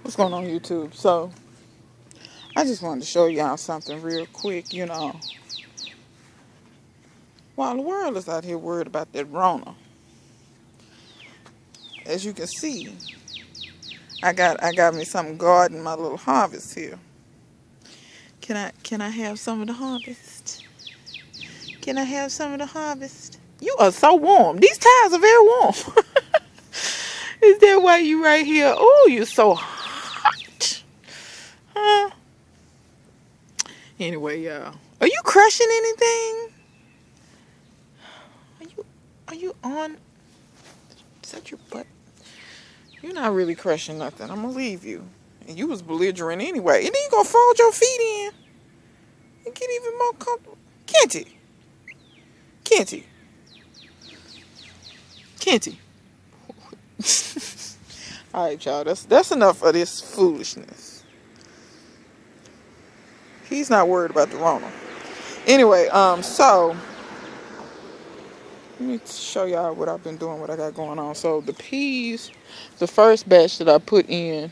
What's going on YouTube? So I just wanted to show y'all something real quick. While the world is out here worried about that Rona, as you can see, I got me some garden, my little harvest here. Can I have some of the harvest? Can I have some of the harvest? You are so warm. These tires are very warm. Is that why you right here? Oh, you're so hot. Huh? Anyway, y'all. Are you crushing anything? Are you on? Is that your butt? You're not really crushing nothing. I'm gonna leave you. And you was belligerent anyway. And then you gonna fold your feet in and get even more comfortable. Kenty. Kenty. Kenty. Alright, y'all. That's enough of this foolishness. He's not worried about the Rona. Anyway, so let me show y'all what I've been doing, what I got going on. So the peas, the first batch that I put in,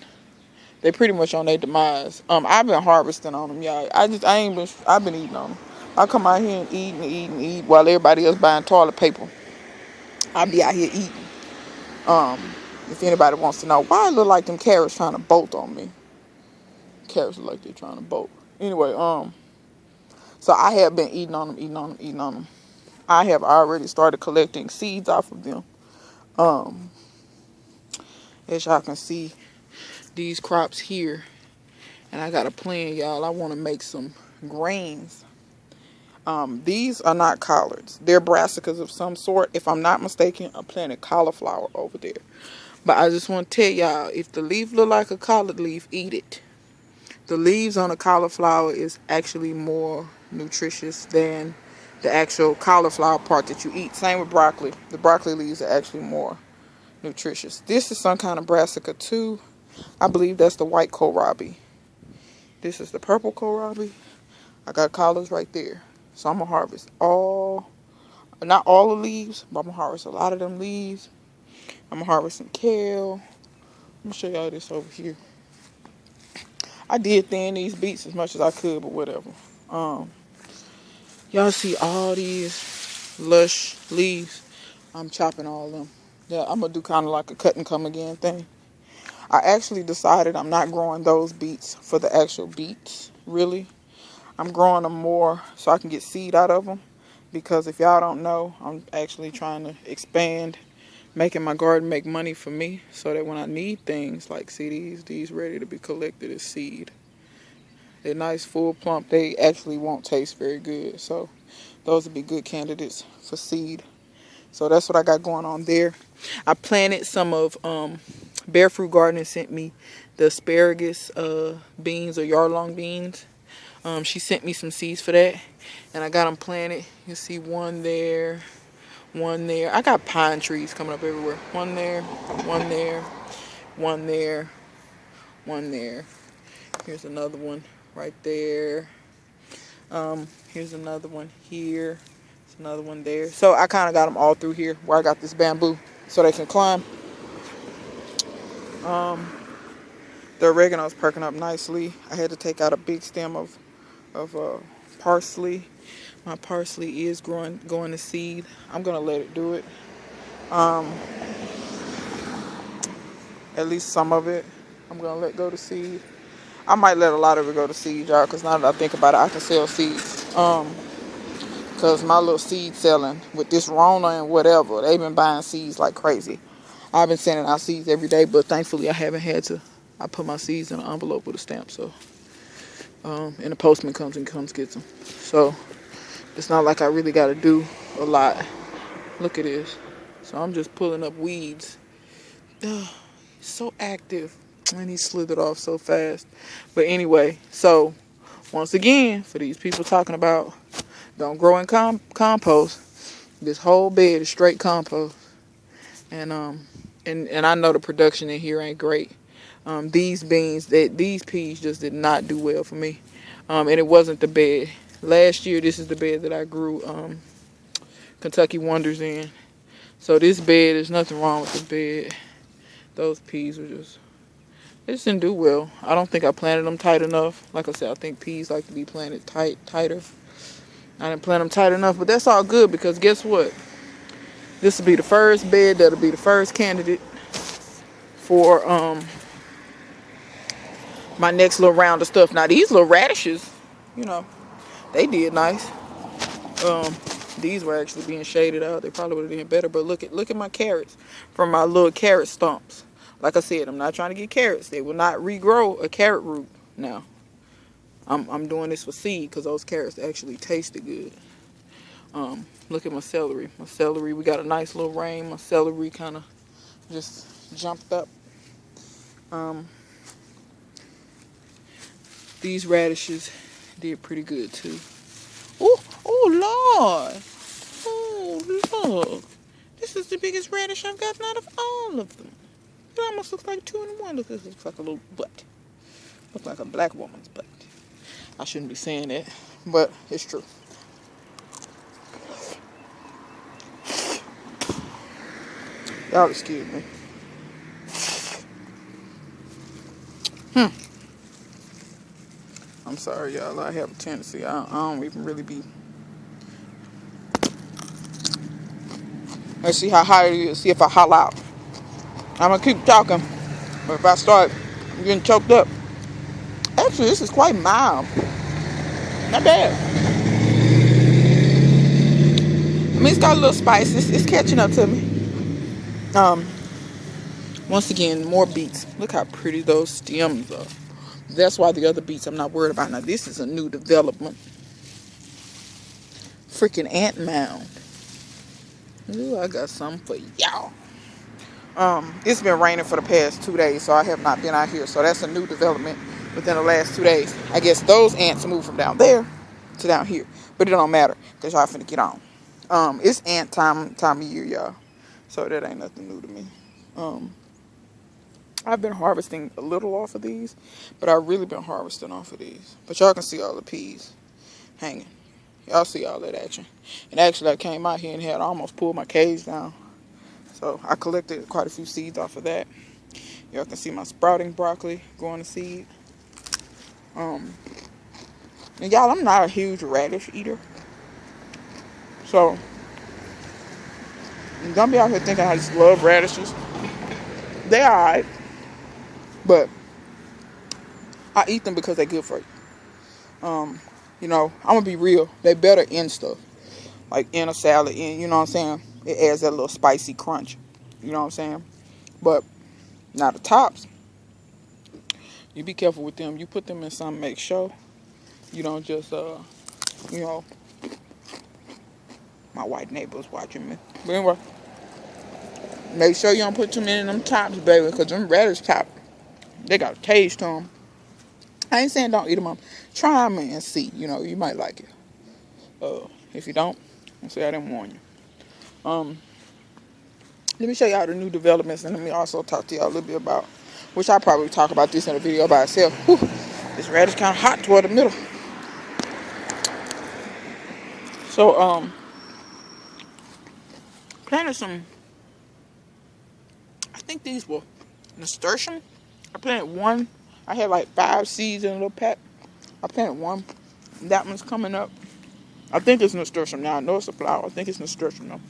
they pretty much on their demise. I've been harvesting on them, y'all. I've been eating on them. I come out here and eat while everybody else buying toilet paper. I be out here eating. If anybody wants to know why it look like them carrots trying to bolt on me. Carrots look like they're trying to bolt. Anyway, so I have been eating on them. I have already started collecting seeds off of them. As y'all can see, these crops here, and I got a plan, y'all. I want to make some grains. These are not collards. They're brassicas of some sort. If I'm not mistaken, I planted cauliflower over there. But I just want to tell y'all, if the leaf look like a collard leaf, eat it. The leaves on a cauliflower is actually more nutritious than the actual cauliflower part that you eat. Same with broccoli. The broccoli leaves are actually more nutritious. This is some kind of brassica too. I believe that's the white kohlrabi. This is the purple kohlrabi. I got collards right there. So I'm going to harvest not all the leaves, but I'm going to harvest a lot of them leaves. I'm going to harvest some kale. Let me show y'all this over here. I did thin these beets as much as I could, but whatever. Y'all see all these lush leaves? I'm chopping all of them. Yeah, I'm going to do kind of like a cut and come again thing. I actually decided I'm not growing those beets for the actual beets, really. I'm growing them more so I can get seed out of them. Because if y'all don't know, I'm actually trying to expand, making my garden make money for me. So that when I need things like these ready to be collected as seed. They're nice, full, plump. They actually won't taste very good. So those would be good candidates for seed. So that's what I got going on there. I planted some of Bear Fruit Garden sent me the asparagus beans or yard-long beans. She sent me some seeds for that. And I got them planted. You see one there, one there. I got pine trees coming up everywhere. One there, one there, one there, one there. Here's another one right there. Here's another one here. There's another one there. So I kind of got them all through here where I got this bamboo so they can climb. The oregano's perking up nicely. I had to take out a big stem of parsley. My parsley is going to seed. I'm gonna let it do it. At least some of it I'm gonna let go to seed. I might let a lot of it go to seed, y'all, because now that I think about it, I can sell seeds. Because my little seed selling with this Rona and whatever, they've been buying seeds like crazy. I've been sending out seeds every day, but thankfully I haven't had to. I put my seeds in an envelope with a stamp, so and the postman comes gets them. So it's not like I really got to do a lot. Look at this. So I'm just pulling up weeds. He's so active, and he slithered off so fast. But anyway, so once again, for these people talking about don't grow in compost, this whole bed is straight compost. And I know the production in here ain't great. These peas just did not do well for me. And it wasn't the bed. Last year, this is the bed that I grew Kentucky Wonders in. So this bed, there's nothing wrong with the bed. Those peas are They just didn't do well. I don't think I planted them tight enough. Like I said, I think peas like to be planted tighter. I didn't plant them tight enough, but that's all good because guess what? This will be the first bed that'll be the first candidate for my next little round of stuff. Now these little radishes, you know, they did nice. These were actually being shaded out. They probably would have done better. But look at my carrots from my little carrot stumps. Like I said, I'm not trying to get carrots. They will not regrow a carrot root. Now, I'm doing this for seed because those carrots actually tasted good. Look at my celery. My celery, we got a nice little rain. My celery kind of just jumped up. These radishes did pretty good too. Oh Lord. Oh look. This is the biggest radish I've gotten out of all of them. It almost looks like 2 in 1. Look, this looks like a little butt. Looks like a black woman's butt. I shouldn't be saying that, but it's true. Y'all excuse me. I'm sorry, y'all. I have a tendency. I don't even really be. Let's see how hot it is. See if I holler out. I'm gonna keep talking, but if I start getting choked up, actually, this is quite mild. Not bad. I mean, it's got a little spice. It's catching up to me. Once again, more beets. Look how pretty those stems are. That's why the other beets I'm not worried about. Now, this is a new development. Freaking ant mound. Ooh, I got something for y'all. It's been raining for the past 2 days, so I have not been out here. So that's a new development within the last 2 days. I guess those ants moved from down there to down here. But it don't matter, because y'all finna get on. It's ant time of year, y'all. So that ain't nothing new to me. I've been harvesting a little off of these, but I've really been harvesting off of these. But y'all can see all the peas hanging. Y'all see all that action. And actually, I came out here and had almost pulled my cage down. So I collected quite a few seeds off of that. Y'all can see my sprouting broccoli growing to seed. And y'all, I'm not a huge radish eater. So, don't be out here thinking I just love radishes. They alright. But I eat them because they're good for you. You know, I'm going to be real. They better in stuff. Like in a salad, you know what I'm saying? It adds that little spicy crunch. You know what I'm saying? But now the tops, you be careful with them. You put them in something, make sure you don't just, you know, my white neighbor's watching me. But anyway, make sure you don't put too many in them tops, baby, because them radish tops, they got a taste to them. I ain't saying don't eat them up. Try them and see. You know, you might like it. If you don't, I'll say I didn't warn you. Let me show y'all the new developments, and let me also talk to y'all a little bit about, which I'll probably talk about this in a video by itself. Whew, this radish kind of hot toward the middle. So, planted some, I think these were nasturtium. I planted one. I had like 5 seeds in a little pack. I planted one. That one's coming up. I think it's nasturtium now. I know it's a flower. I think it's nasturtium though.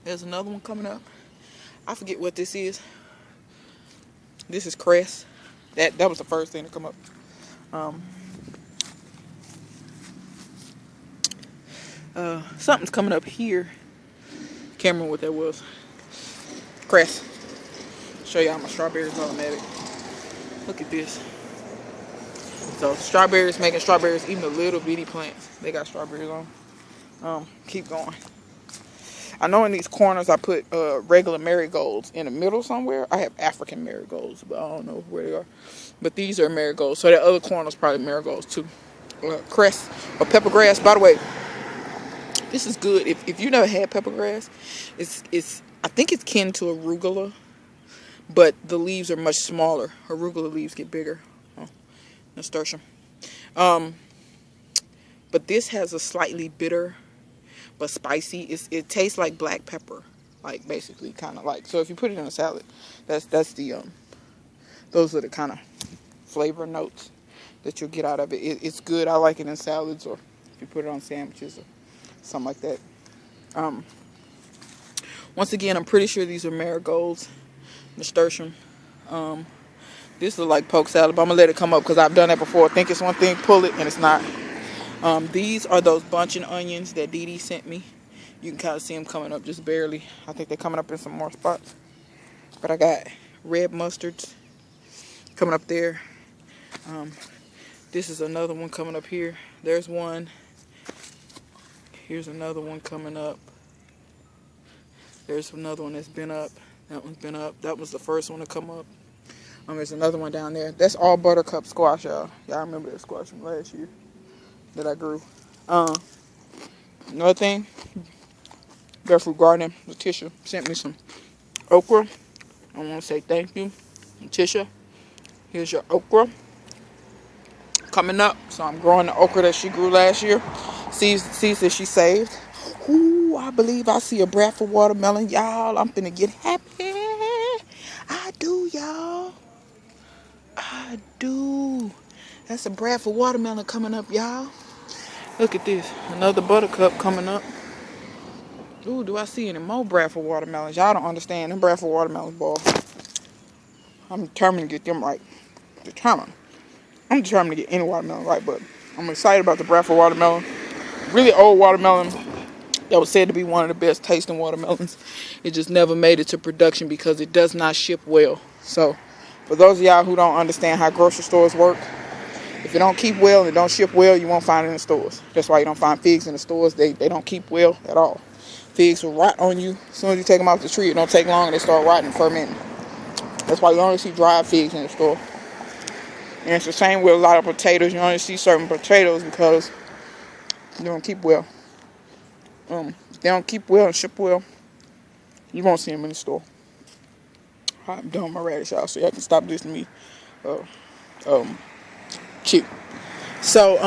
There's another one coming up. I forget what this is. This is cress. That was the first thing to come up. Something's coming up here. Can't remember what that was. Cress. Show y'all my strawberries automatic. Look at this. So strawberries, making strawberries, even the little bitty plants, they got strawberries on. Keep going. I know in these corners I put regular marigolds. In the middle somewhere, I have African marigolds, but I don't know where they are. But these are marigolds. So that other corner's probably marigolds too. Cress or pepper grass. By the way, this is good. If you never had pepper grass, it's I think it's kin to arugula, but the leaves are much smaller. Arugula leaves get bigger. Oh, nasturtium. But this has a slightly bitter but spicy. It tastes like black pepper, like basically kind of like. So if you put it in a salad, that's the Those are the kind of flavor notes that you'll get out of it. It's good. I like it in salads, or if you put it on sandwiches or something like that. Once again, I'm pretty sure these are marigolds, nasturtium. This is like poke salad, but I'm gonna let it come up because I've done that before. I think it's one thing, pull it, and it's not. These are those bunching onions that Dee Dee sent me. You can kind of see them coming up just barely. I think they're coming up in some more spots. But I got red mustards coming up there. This is another one coming up here. There's one. Here's another one coming up. There's another one that's been up. That one's been up. That was the first one to come up. There's another one down there. That's all buttercup squash, y'all. Y'all remember that squash from last year that I grew. Another thing, Barefoot Garden, Letitia sent me some okra. I want to say thank you, Letitia. Here's your okra coming up. So I'm growing the okra that she grew last year. Seeds that she saved. Ooh, I believe I see a Bradford watermelon, y'all. I'm finna get happy. I do, y'all. I do. That's a Bradford watermelon coming up, y'all. Look at this. Another buttercup coming up. Ooh, do I see any more Bradford watermelons? Y'all don't understand. Them Bradford watermelons, boy. I'm determined to get them right. I'm determined to get any watermelon right, but I'm excited about the Bradford watermelon. Really old watermelon that was said to be one of the best tasting watermelons. It just never made it to production because it does not ship well. So, for those of y'all who don't understand how grocery stores work, if it don't keep well and it don't ship well, you won't find it in the stores. That's why you don't find figs in the stores. They don't keep well at all. Figs will rot on you. As soon as you take them off the tree, it don't take long and they start rotting and fermenting. That's why you only see dried figs in the store. And it's the same with a lot of potatoes. You only see certain potatoes because they don't keep well. If they don't keep well and ship well, you won't see them in the store. I'm done with my radish, y'all, so y'all can stop listening to me chew. So,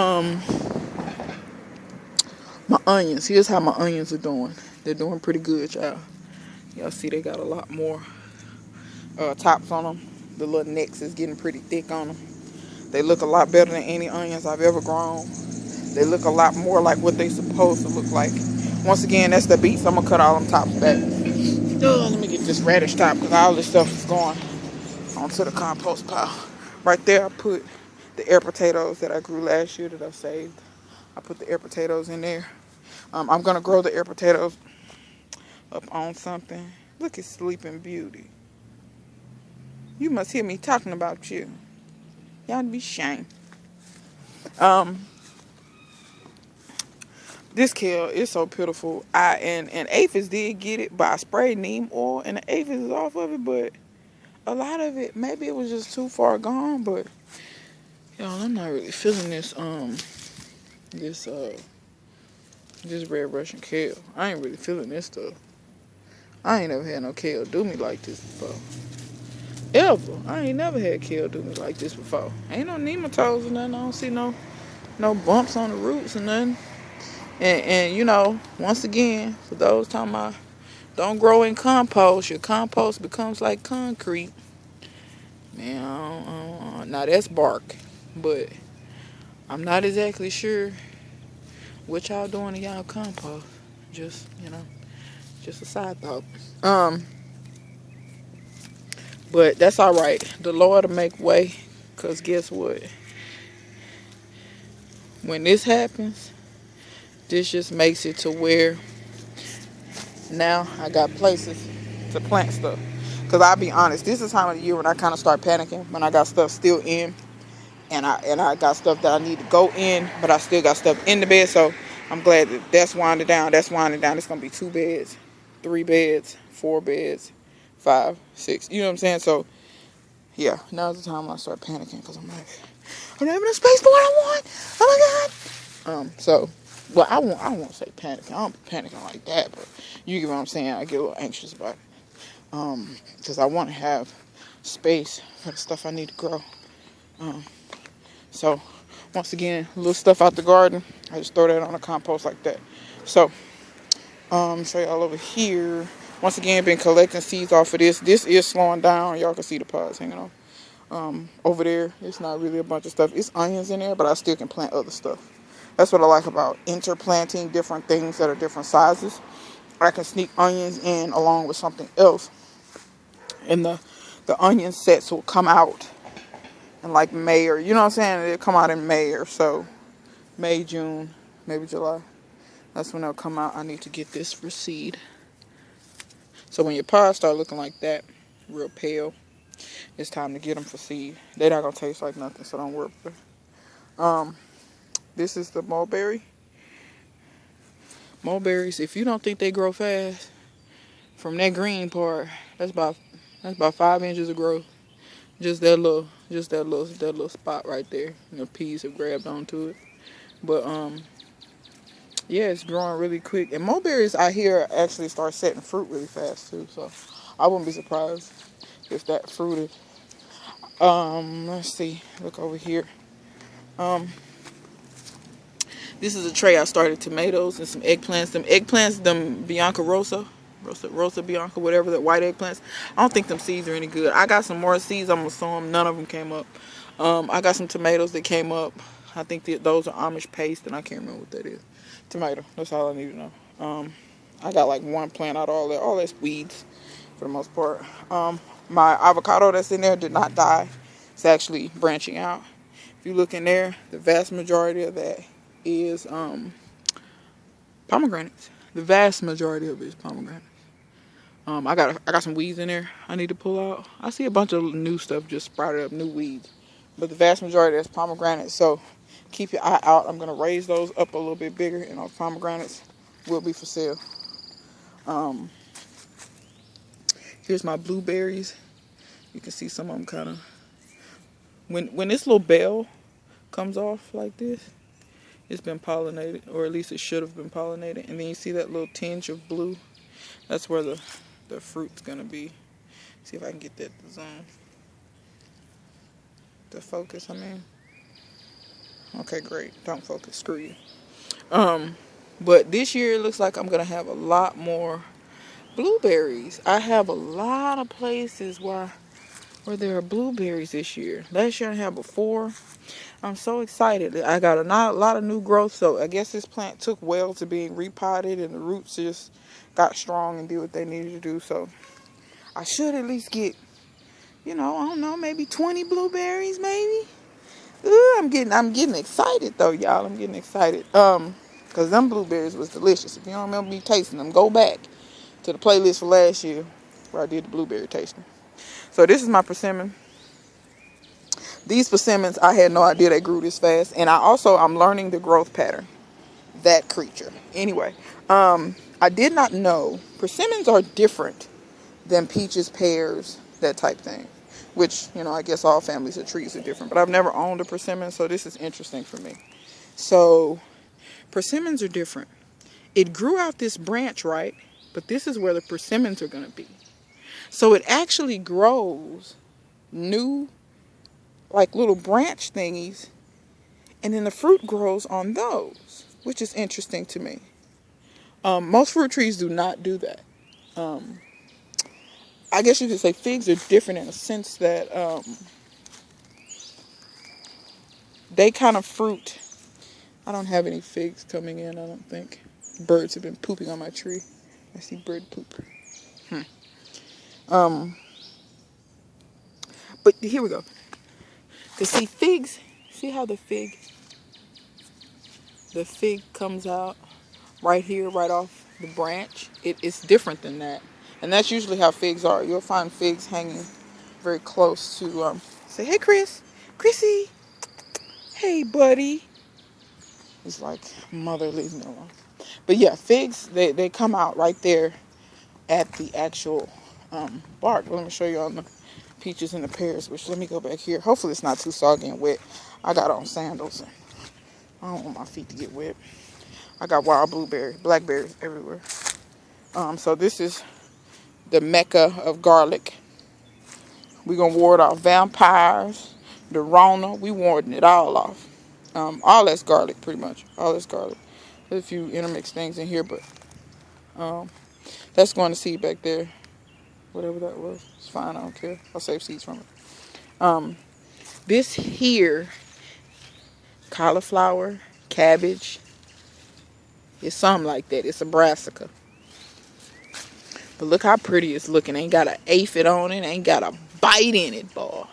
my onions. Here's how my onions are doing. They're doing pretty good, y'all. Y'all see they got a lot more tops on them. The little necks is getting pretty thick on them. They look a lot better than any onions I've ever grown. They look a lot more like what they supposed to look like. Once again, that's the beets. I'm going to cut all them tops back. Let me get this radish top because all this stuff is going onto the compost pile. Right there, I put the air potatoes that I grew last year that I saved. I put the air potatoes in there. I'm going to grow the air potatoes up on something. Look at Sleeping Beauty. You must hear me talking about you. Y'all be ashamed. This kale is so pitiful. And aphids did get it, but I sprayed neem oil and the aphids is off of it, but a lot of it, maybe it was just too far gone, but y'all, I'm not really feeling this this red Russian kale. I ain't really feeling this stuff. I ain't never had no kale do me like this before. Ever. I ain't never had kale do me like this before. Ain't no nematodes or nothing. I don't see no bumps on the roots or nothing. And you know, once again, for those talking about don't grow in compost, your compost becomes like concrete. Man, now that's bark. But I'm not exactly sure what y'all doing in y'all compost. Just, just a side thought. But that's all right. The Lord will make way. Because guess what? When this happens, this just makes it to where now I got places to plant stuff. Because I'll be honest, this is time of the year when I kind of start panicking. When I got stuff still in. And I got stuff that I need to go in. But I still got stuff in the bed. So I'm glad that that's winding down. It's going to be 2 beds, 3 beds, 4 beds, 5, 6. You know what I'm saying? So, yeah. Now's the time when I start panicking. Because I'm like, I don't have enough space for what I want. Oh, my God. So, well, I won't say panicking. I don't be panicking like that. But you get what I'm saying. I get a little anxious about it. Because I want to have space for the stuff I need to grow. So, once again, little stuff out the garden. I just throw that on the compost like that. So, show y'all over here. Once again, been collecting seeds off of this. This is slowing down. Y'all can see the pods hanging off. Over there, it's not really a bunch of stuff. It's onions in there, but I still can plant other stuff. That's what I like about interplanting different things that are different sizes. I can sneak onions in along with something else, and the onion sets will come out in like May, or you know what I'm saying. It'll come out in May or so, May, June, maybe July. That's when they'll come out. I need to get this for seed. So when your pods start looking like that, real pale, it's time to get them for seed. They're not gonna taste like nothing, so don't worry about it. This is the mulberry. Mulberries, if you don't think they grow fast, from that green part, that's about 5 inches of growth. Just that little spot right there. The peas have grabbed onto it. But yeah, it's growing really quick. And mulberries, I hear, actually start setting fruit really fast too. So I wouldn't be surprised if that fruited. Let's see. Look over here. This is a tray I started tomatoes and some eggplants. Them Bianca Rosa Bianca, whatever, that white eggplants. I don't think them seeds are any good. I got some more seeds. I'm gonna sow them. None of them came up. I got some tomatoes that came up. I think those are Amish paste, and I can't remember what that is. Tomato. That's all I need to know. I got like one plant out of all that. All that's weeds for the most part. My avocado that's in there did not die. It's actually branching out. If you look in there, the vast majority of that is pomegranates. The vast majority of it is pomegranates. I got some weeds in there I need to pull out. I see a bunch of new stuff just sprouted up, new weeds. But the vast majority is pomegranates. So keep your eye out. I'm going to raise those up a little bit bigger, and our pomegranates will be for sale. Here's my blueberries. You can see some of them kind of... When this little bell comes off like this, it's been pollinated, or at least it should have been pollinated. And then you see that little tinge of blue? That's where the fruit's going to be. See if I can get that to zone. The focus, I mean. Okay, great. Don't focus. Screw you. But this year it looks like I'm going to have a lot more blueberries. I have a lot of places where there are blueberries this year. Last year I had before. I'm so excited. I got a lot of new growth, so I guess this plant took well to being repotted, and the roots just got strong and did what they needed to do. So I should at least get, I don't know, maybe 20 blueberries, maybe. Ooh, I'm getting excited though, y'all. I'm getting excited. Cause them blueberries was delicious. If you don't remember me tasting them, go back to the playlist for last year where I did the blueberry tasting. So this is my persimmon. These persimmons, I had no idea they grew this fast. And I'm learning the growth pattern. That creature. Anyway, I did not know persimmons are different than peaches, pears, that type thing. Which, I guess all families of trees are different. But I've never owned a persimmon, so this is interesting for me. So, persimmons are different. It grew out this branch, right? But this is where the persimmons are going to be. So it actually grows new, like little branch thingies, and then the fruit grows on those, which is interesting to me. Most fruit trees do not do that. I guess you could say figs are different in a sense that they kind of fruit. I don't have any figs coming in, I don't think. Birds have been pooping on my tree. I see bird poop. But here we go. To see figs, see how the fig comes out right here, right off the branch? It's different than that. And that's usually how figs are. You'll find figs hanging very close to, say, hey, Chrissy, hey, buddy. He's like, mother, leave me alone. But yeah, figs, they come out right there at the actual bark. Let me show you on the peaches and the pears, which let me go back here. Hopefully it's not too soggy and wet. I got on sandals, and I don't want my feet to get wet. I got wild blackberries everywhere. So this is the mecca of garlic. We're going to ward off vampires, the Rona. We warding it all off. All that's garlic, pretty much. All that's garlic. There's a few intermixed things in here, but that's going to seed back there. Whatever that was. It's fine, I don't care. I'll save seeds from it. This here, cauliflower, cabbage, it's something like that. It's a brassica. But look how pretty it's looking. Ain't got an aphid on it. Ain't got a bite in it, boy.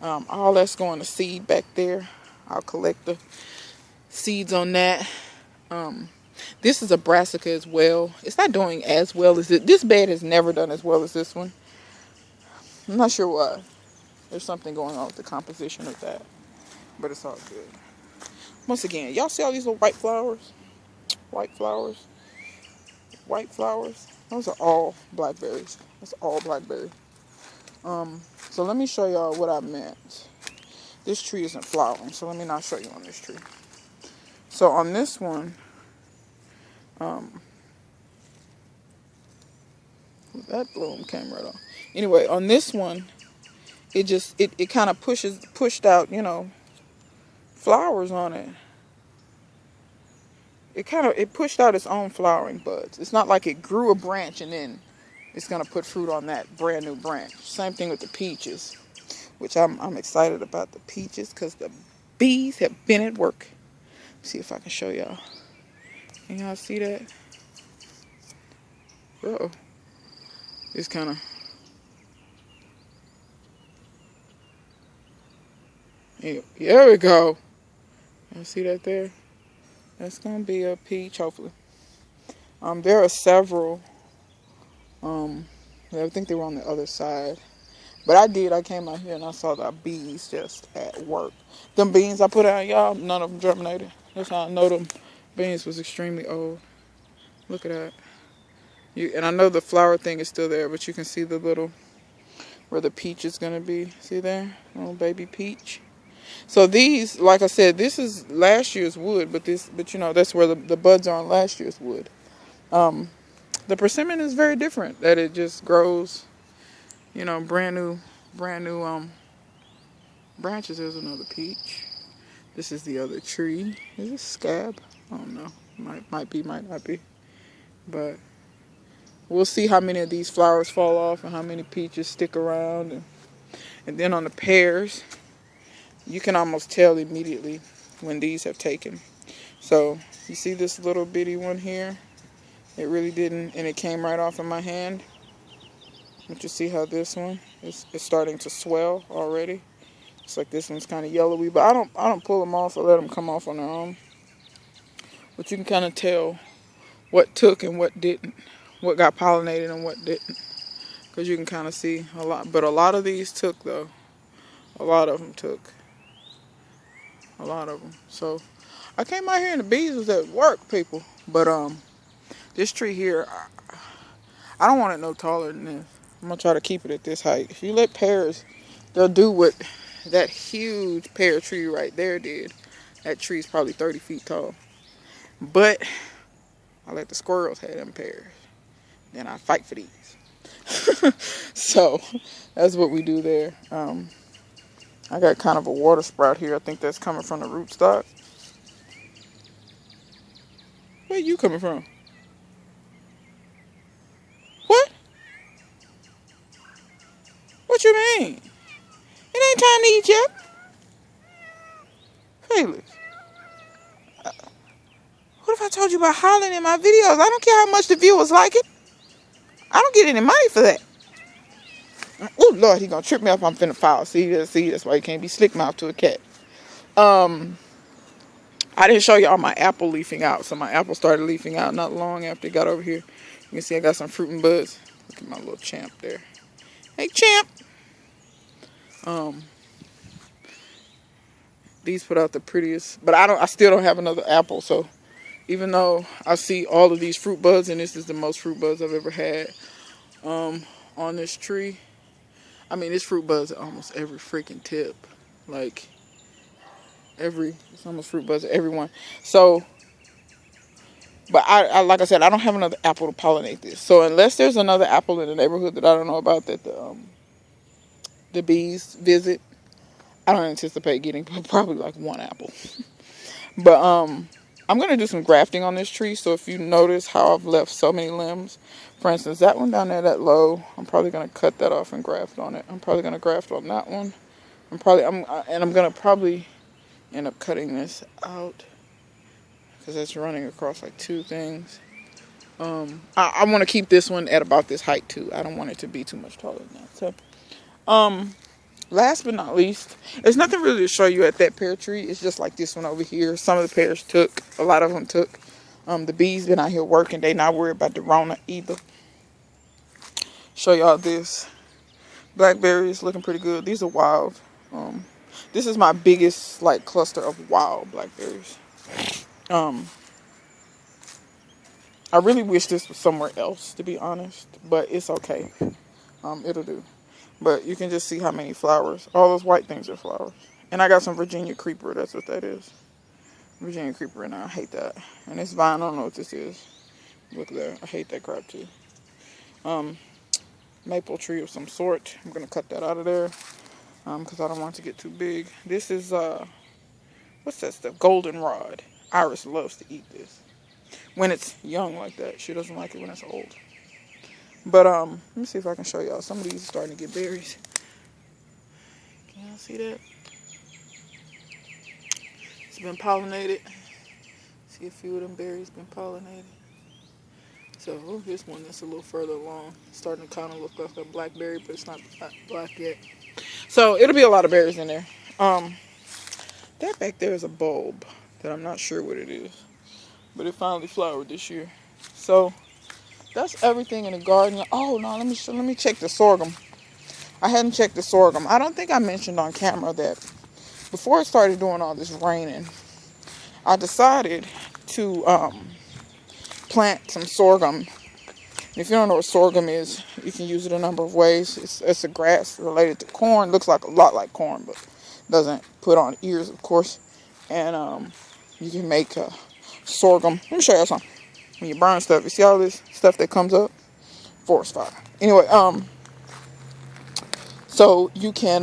All that's going to seed back there. I'll collect the seeds on that. This is a brassica as well. It's not doing as well as it. This bed has never done as well as this one. I'm not sure why. There's something going on with the composition of that. But it's all good. Once again, y'all see all these little white flowers? White flowers. White flowers. Those are all blackberries. That's all blackberry. So let me show y'all what I meant. This tree isn't flowering, so let me not show you on this tree. So on this one, that bloom came right off. Anyway, on this one, it kind of pushed out, flowers on it. It pushed out its own flowering buds. It's not like it grew a branch and then it's gonna put fruit on that brand new branch. Same thing with the peaches, which I'm excited about the peaches because the bees have been at work. See if I can show y'all. Can y'all see that? Uh-oh. It's kind of... There we go. Y'all see that there? That's going to be a peach, hopefully. There are several. I think they were on the other side. But I came out here and I saw the bees just at work. Them beans I put out, y'all, none of them germinated. That's how I know them beans was extremely old. Look at that. And I know the flower thing is still there, but you can see the little, where the peach is going to be. See there? Little baby peach. So these, like I said, this is last year's wood, but that's where the buds are on last year's wood. The persimmon is very different, that it just grows, brand new branches. There's another peach. This is the other tree. Is this scab? I don't know. Might be, might not be. But we'll see how many of these flowers fall off and how many peaches stick around. And then on the pears, you can almost tell immediately when these have taken. So you see this little bitty one here? It really didn't, and it came right off in my hand. But you see how this one is starting to swell already. It's like this one's kind of yellowy, but I don't pull them off or let them come off on their own. But you can kind of tell what took and what didn't, what got pollinated and what didn't, because you can kind of see a lot. But a lot of these took, though. A lot of them took. A lot of them. So I came out here and the bees was at work, people. But this tree here, I don't want it no taller than this. I'm gonna try to keep it at this height. If you let pears, they'll do what that huge pear tree right there did. That tree is probably 30 feet tall. But I let the squirrels have them pears. Then I fight for these. So that's what we do there. I got kind of a water sprout here. I think that's coming from the rootstock. Where you coming from? What? What you mean? It ain't time to eat yet. Felix. What if I told you about hollering in my videos? I don't care how much the viewers like it. I don't get any money for that. Oh, Lord, he gonna trip me up. I'm finna fall. See, that's why you can't be slick mouth to a cat. I didn't show y'all my apple leafing out. So my apple started leafing out not long after it got over here. You can see I got some fruit and buds. Look at my little champ there. Hey, champ. These put out the prettiest, but I still don't have another apple. So even though I see all of these fruit buds, and this is the most fruit buds I've ever had on this tree. I mean, this fruit buds at almost every freaking tip. Like, it's almost fruit buds at everyone. So, but I like I said, I don't have another apple to pollinate this. So unless there's another apple in the neighborhood that I don't know about that the bees visit, I don't anticipate getting probably like one apple. But I'm going to do some grafting on this tree. So if you notice how I've left so many limbs, for instance, that one down there, that low, I'm probably going to cut that off and graft on it. I'm probably going to graft on that one. I'm gonna probably end up cutting this out because it's running across like two things. I want to keep this one at about this height too. I don't want it to be too much taller than that. So, last but not least, there's nothing really to show you at that pear tree. It's just like this one over here. Some of the pears took. A lot of them took. The bees been out here working. They not worried about the Rona either. Show y'all this. Blackberries looking pretty good. These are wild. This is my biggest like cluster of wild blackberries. I really wish this was somewhere else, to be honest, but it's okay. It'll do. But you can just see how many flowers. All those white things are flowers. And I got some Virginia creeper. That's what that is. Virginia creeper, and I hate that. And this vine, I don't know what this is. Look there. I hate that crap too. Maple tree of some sort. I'm going to cut that out of there because I don't want it to get too big. This is, what's that stuff? Goldenrod. Iris loves to eat this when it's young like that. She doesn't like it when it's old. But let me see if I can show y'all. Some of these are starting to get berries. Can y'all see that? It's been pollinated. See a few of them berries been pollinated. So here's one that's a little further along. It's starting to kind of look like a blackberry, but it's not black yet. So it'll be a lot of berries in there. That back there is a bulb that I'm not sure what it is, but it finally flowered this year. So that's everything in the garden. Oh no, let me check the sorghum. I hadn't checked the sorghum. I don't think I mentioned on camera that before it started doing all this raining, I decided to plant some sorghum. And if you don't know what sorghum is, you can use it a number of ways. It's a grass related to corn. Looks like a lot like corn, but doesn't put on ears, of course. And you can make sorghum. Let me show you something. When you burn stuff, you see all this stuff that comes up? Forest fire. Anyway, so you can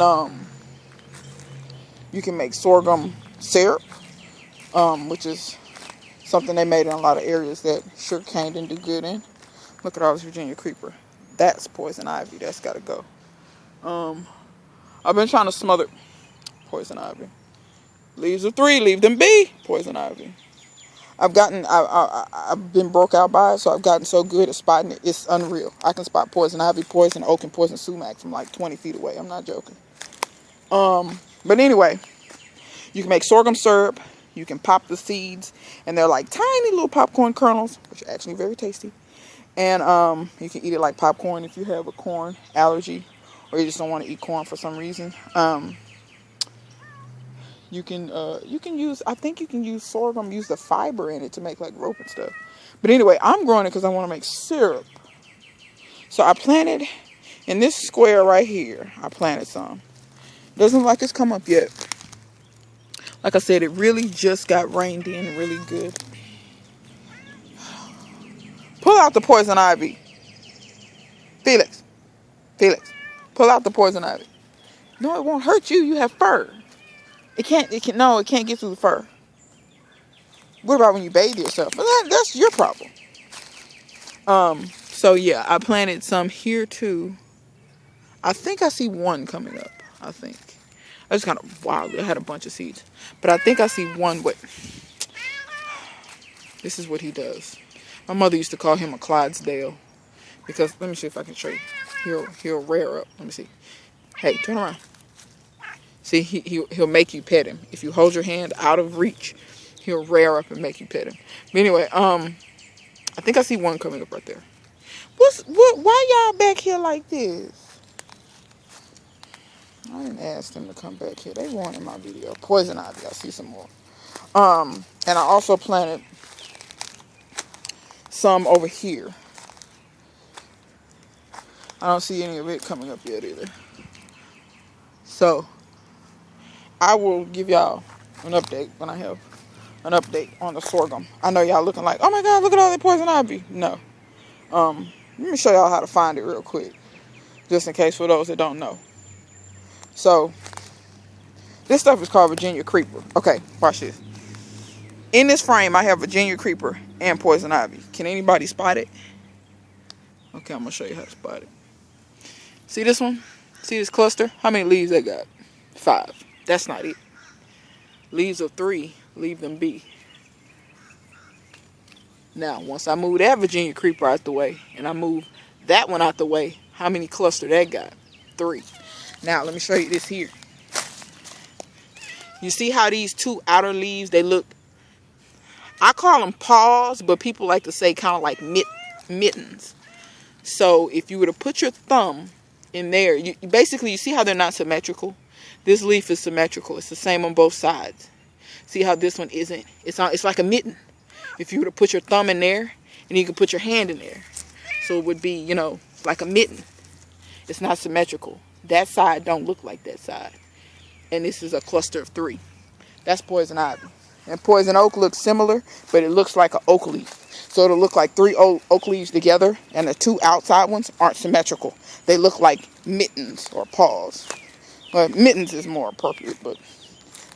make sorghum syrup, which is something they made in a lot of areas that sugarcane didn't do good in. Look at all this Virginia creeper. That's poison ivy. That's got to go. I've been trying to smother poison ivy. Leaves of 3, leave them be. Poison ivy. I've been broke out by it, so I've gotten so good at spotting it. It's unreal. I can spot poison ivy, poison oak, and poison sumac from like 20 feet away. I'm not joking. But anyway, you can make sorghum syrup. You can pop the seeds, and they're like tiny little popcorn kernels, which are actually very tasty. And you can eat it like popcorn if you have a corn allergy, or you just don't want to eat corn for some reason. You can use, I think you can use sorghum, use the fiber in it to make like rope and stuff. But anyway, I'm growing it because I want to make syrup. So I planted in this square right here. I planted some. Doesn't look like it's come up yet. Like I said, it really just got rained in really good. Pull out the poison ivy. Felix, pull out the poison ivy. No, it won't hurt you. You have fur. It can't get through the fur. What about when you bathe yourself? Well, that's your problem. So yeah, I planted some here too. I think I see one coming up. I think. I just kind of wildly. I had a bunch of seeds. But I think I see one. Wait. This is what he does. My mother used to call him a Clydesdale. Because, let me see if I can show you. He'll rear up. Let me see. Hey, turn around. See, he'll make you pet him. If you hold your hand out of reach, he'll rear up and make you pet him. But anyway, I think I see one coming up right there. Why y'all back here like this? I didn't ask them to come back here. They wanted my video. Poison ivy. I see some more. And I also planted some over here. I don't see any of it coming up yet either. So, I will give y'all an update when I have an update on the sorghum. I know y'all looking like, oh my God, look at all that poison ivy. No. Let me show y'all how to find it real quick. Just in case for those that don't know. So, this stuff is called Virginia creeper. Okay, watch this. In this frame, I have Virginia creeper and poison ivy. Can anybody spot it? Okay, I'm going to show you how to spot it. See this one? See this cluster? How many leaves they got? 5. That's not it. Leaves of 3, leave them be. Now, once I move that Virginia creeper out the way, and I move that one out the way, how many cluster that got? 3. Now, let me show you this here. You see how these 2 outer leaves, they look, I call them paws, but people like to say kind of like mittens. So, if you were to put your thumb in there, you basically, you see how they're not symmetrical? This leaf is symmetrical. It's the same on both sides. See how this one isn't? It's like a mitten. If you were to put your thumb in there, and you could put your hand in there. So it would be, you know, like a mitten. It's not symmetrical. That side don't look like that side. And this is a cluster of 3. That's poison ivy. And poison oak looks similar, but it looks like an oak leaf. So it'll look like 3 oak leaves together, and the 2 outside ones aren't symmetrical. They look like mittens or paws. Well, mittens is more appropriate, but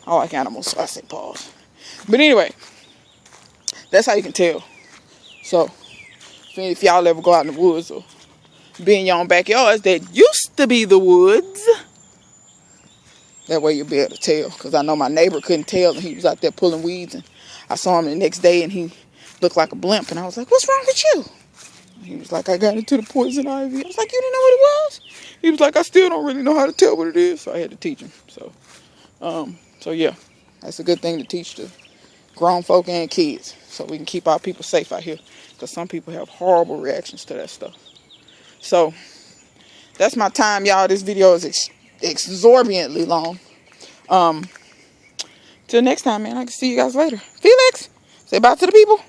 I like animals, so I say paws. But anyway, that's how you can tell. So, if y'all ever go out in the woods or be in your own backyards that used to be the woods, that way you'll be able to tell. Because I know my neighbor couldn't tell, and he was out there pulling weeds, and I saw him the next day, and he looked like a blimp, and I was like, what's wrong with you? And he was like, I got into the poison ivy. I was like, you didn't know what it was? He was like, I still don't really know how to tell what it is, so I had to teach him. So yeah, that's a good thing to teach to grown folk and kids, so we can keep our people safe out here, because some people have horrible reactions to that stuff. So that's my time, y'all. This video is exorbitantly long. Till next time, man. I can see you guys later. Felix, say bye to the people.